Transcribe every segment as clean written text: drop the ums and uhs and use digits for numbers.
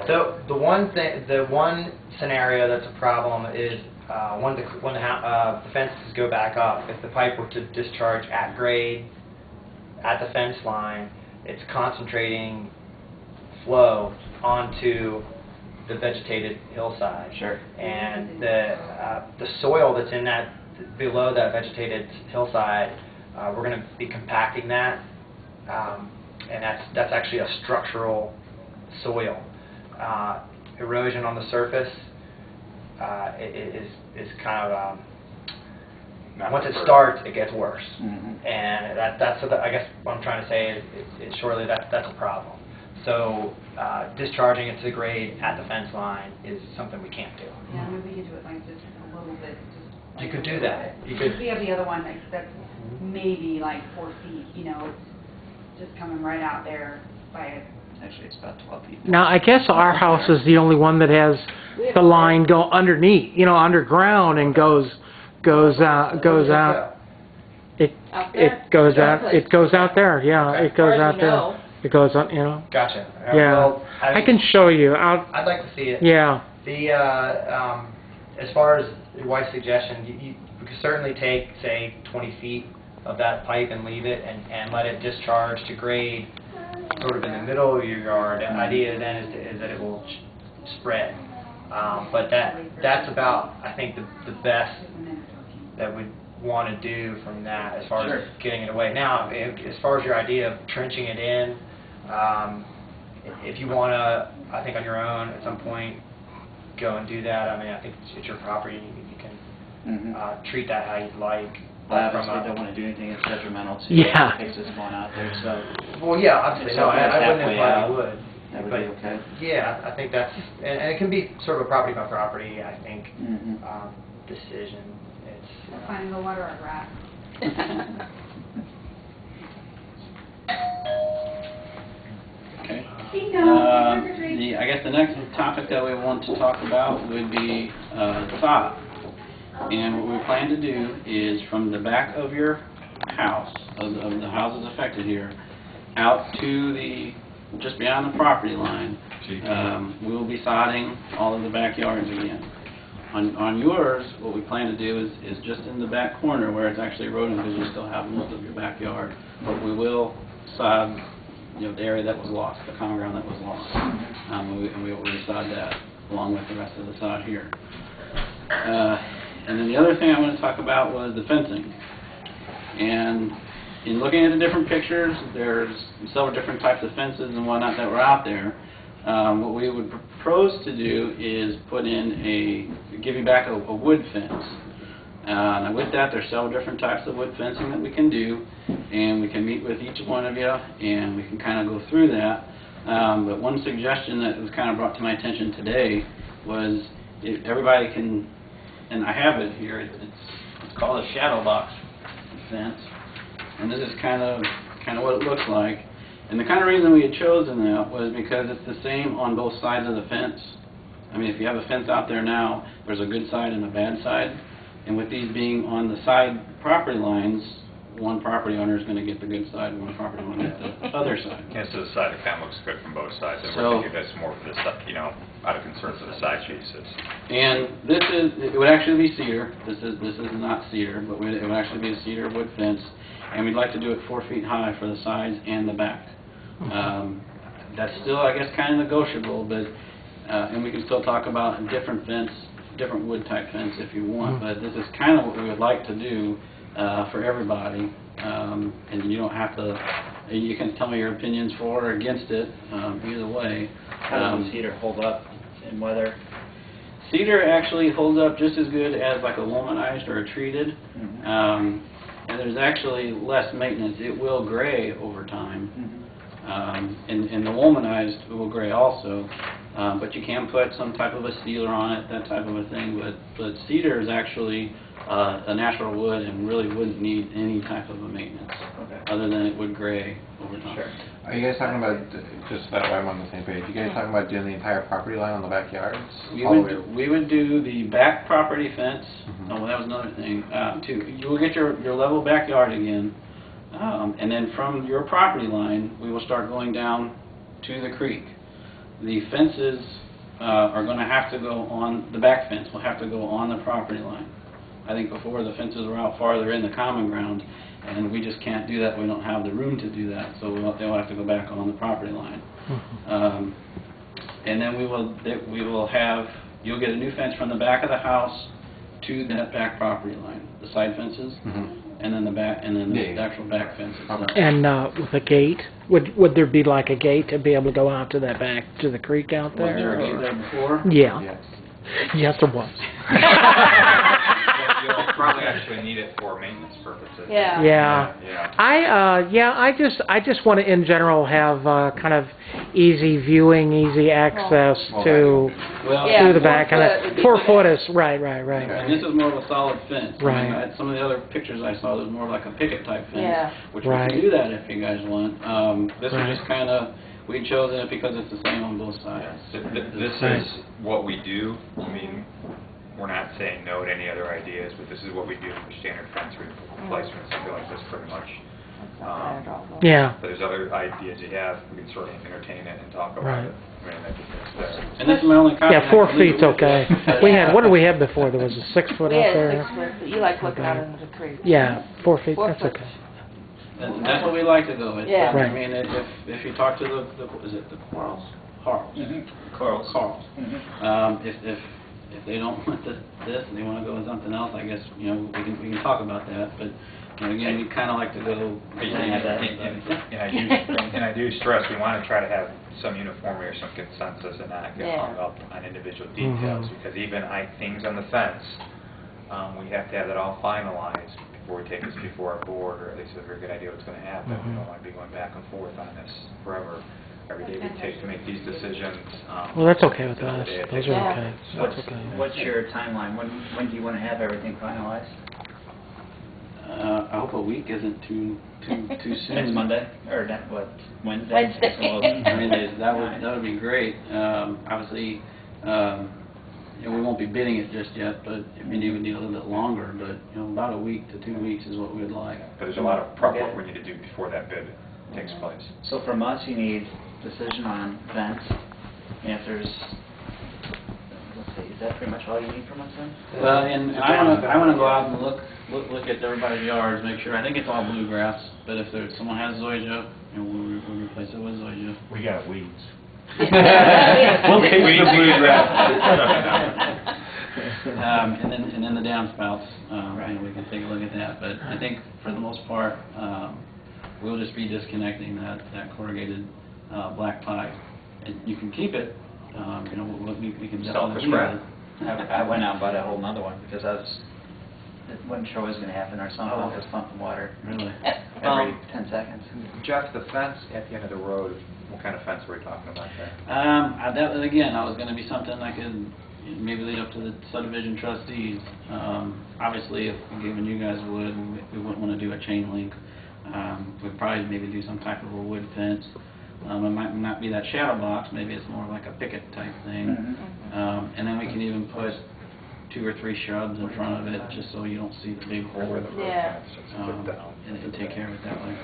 So the one scenario that's a problem is when the fences go back up. If the pipe were to discharge at grade at the fence line, it's concentrating flow onto the vegetated hillside. Sure. And the soil that's in that below that vegetated hillside, we're going to be compacting that, and that's actually a structural soil. Erosion on the surface is kind of once it starts, it gets worse, and that's I guess what I'm trying to say is shortly that's a problem. So discharging it to grade at the fence line is something we can't do. Yeah, maybe we could do it like just a little bit. Just You could do that. You Because could. we have the other one that's maybe like 4 feet. You know, it's just coming right out there by a. Actually, it's about 12 feet. Now, I guess our house is the only one that has the line go underneath, you know, underground, and goes out. It goes out there. Yeah, Okay. it goes As far as out we there. know. It goes on, you know. Gotcha. Yeah. Well, I can show you. I'd like to see it. Yeah. The as far as your wife's suggestion, you could certainly take, say, 20 feet of that pipe and leave it and let it discharge to grade sort of in the middle of your yard. The idea then is that it will spread. But that's about, I think, the best that we'd want to do from that as far as getting it away. Now, as far as your idea of trenching it in, if you want to, I think on your own at some point, go and do that. I mean, I think it's your property. You can treat that how you'd like. I obviously don't want to do anything that's detrimental to Yeah. the cases going out there, so. Well, yeah, obviously, no, I wouldn't halfway imply out, you would. that would But, be okay. yeah, I think that's, and it can be sort of a property by property, I think, decision. We're finding the water at rat. Okay. Bingo. I guess the next topic that we want to talk about would be sod. And what we plan to do is from the back of your house, of the houses affected here, out to just beyond the property line, we will be sodding all of the backyards again. On yours, what we plan to do is just in the back corner where it's actually eroding because you still have most of your backyard, but we will sod, the area that was lost, the common ground that was lost, and we will resod that along with the rest of the sod here. And then the other thing I want to talk about was the fencing. And in looking at the different pictures, there's several different types of fences and whatnot that were out there. What we would propose to do is put in give you back a wood fence. Now with that, there's several different types of wood fencing that we can do, and we can meet with each one of you, and we can kind of go through that. But one suggestion that was kind of brought to my attention today was if everybody can, and I have it here, it's called a shadow box fence, and this is kind of what it looks like. And the kind of reason we had chosen that was because it's the same on both sides of the fence. I mean, if you have a fence out there now, there's a good side and a bad side. And with these being on the side property lines, one property owner is going to get the good side and one property owner get the other side. Yeah, so the side kind of looks good from both sides, and So- we're thinking that's more for the side, out of concern for the side chases. And it would actually be cedar. This is not cedar, but it would actually be a cedar wood fence. And we'd like to do it 4 feet high for the sides and the back. That's still, I guess, kind of negotiable, but and we can still talk about a different fence, different wood type fence if you want. But this is kind of what we would like to do for everybody. And you don't have to. You can tell me your opinions for or against it. Either way. How does cedar hold up in weather? Cedar actually holds up just as good as like a womanized or a treated. And there's actually less maintenance. It will gray over time. And the womanized will gray also. But you can put some type of a sealer on it, that type of a thing. But cedar is actually a natural wood and really wouldn't need any type of a maintenance, other than it would gray over time. Sure. Are you guys talking about, just so that way I'm on the same page, you guys talking about doing the entire property line on the backyards? We would do the back property fence. Oh, well, that was another thing, too. You will get your level backyard again, and then from your property line, we will start going down to the creek. the fences are going to have to go on, the back fence will have to go on the property line. I think before the fences were out farther in the common ground, and we just can't do that. We don't have the room to do that, so they'll have to go back on the property line. And then we will have, you'll get a new fence from the back of the house to that back property line, the side fences, and then the back, and then the actual back fence itself. And with a gate, would there be like a gate to be able to go out to that back, to the creek out there? Was there a gate there before? Yeah. Yes. Yes, there was. You'll probably actually need it for maintenance purposes. Yeah. Yeah. Yeah. I just want to in general have kind of easy viewing, easy access to Well, Yeah. to the 4 back, foot and would be 4 fine. foot is right. and this is more of a solid fence. I mean, Right. some of the other pictures I saw, was more like a picket type fence, Yeah. which we Right. can do that if you guys want. This Right. is just kind of, we chose it because it's the same on both sides. This is what we do. I mean, we're not saying no to any other ideas, but this is what we do for standard fence replacement, something like this pretty much. Yeah. But there's other ideas you have, we can certainly entertain it and talk about Right. it. I mean, I think it's there. And this is my only comment. Yeah, 4 I can leave feet's it with okay. this. We had, what did we have before? There was a 6 foot We out had there. 6 foot, but you like looking out into the creek. Yeah, 4 feet. 4 That's foot. okay. And that's what we like to go with. Yeah. I Right. mean, if you talk to the is it the Quarles? Carls. Corals. Carls. If they don't want this and they want to go with something else, I guess, you know, we can talk about that. But, you know, again, we kind of like to go. And I do stress, we want to try to have some uniformity or some consensus and not get Yeah. hung up on individual details, because even things on the fence, we have to have that all finalized before we take this before our board, or at least have a very good idea what's going to happen. We don't want to be going back and forth on this forever. Every day we take to make these decisions. Well, that's okay with another us. day it Those takes. are okay. What's, That's okay. what's your timeline? When do you want to have everything finalized? I hope a week isn't too soon. Next Monday? Or Wednesday? Wednesday. So, I mean, that would be great. Obviously, you know, we won't be bidding it just yet, but we need a little bit longer. But you know, about a week to 2 weeks is what we'd like. But there's a lot of prep work we need to do before that bid takes place. So from us, you need decision on fence, and if there's, let's see, is that pretty much all you need from us then? Well, and I want to go out and look at everybody's yards, make sure. I think it's all bluegrass, but if someone has zoysia, you know, we'll replace it with zoysia. We got weeds. We'll fix We need the to bluegrass. And then the downspouts, you know, we can take a look at that. But I think for the most part, we'll just be disconnecting that corrugated black pipe. And you can keep it, you know, we can Sell it for definitely scrap. use it. I went out and bought a whole nother one because it wasn't sure what was going to happen. Our sump pump was pumping water Really? every 10 seconds. Jeff, the fence at the end of the road, what kind of fence were we talking about there? That was going to be something I could maybe lead up to the subdivision trustees. Obviously, if given you guys would, we wouldn't want to do a chain link. We'd probably maybe do some type of a wood fence. It might not be that shadow box, maybe it's more like a picket type thing. And then we can even put 2 or 3 shrubs in front of it, just so you don't see the big hole. Where the road Yeah. fence just put down. And take care of it that way.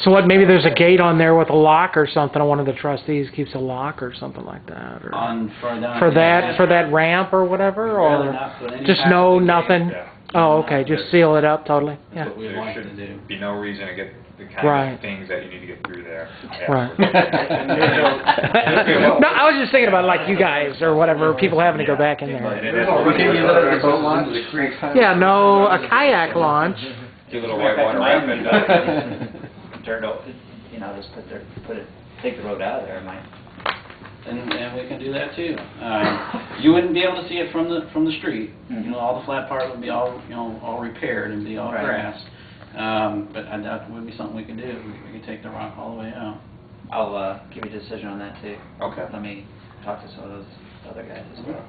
So what? Maybe there's a gate on there with a lock or something. One of the trustees keeps a lock or something like that, or for that ramp or whatever, We'd rather or not put any just type no of gate. nothing. Yeah. Oh, okay. Just seal it up totally. That's Yeah. what we'd There like to should do. be no reason to get the kind Right. of things that you need to get through there. Right. afterwards. No, I was just thinking about like you guys or whatever, people having to go back in there. Can you let the boat launch? Yeah, no, a kayak launch. Do a little whitewater rapid. Dirt, you know, just take the road out of there. It might. And we can do that too. You wouldn't be able to see it from the street. You know, all the flat part would be all repaired and be all Right. grass. But that would be something we could do. We could take the rock all the way out. I'll give you a decision on that too. Okay. Let me talk to some of those other guys as well.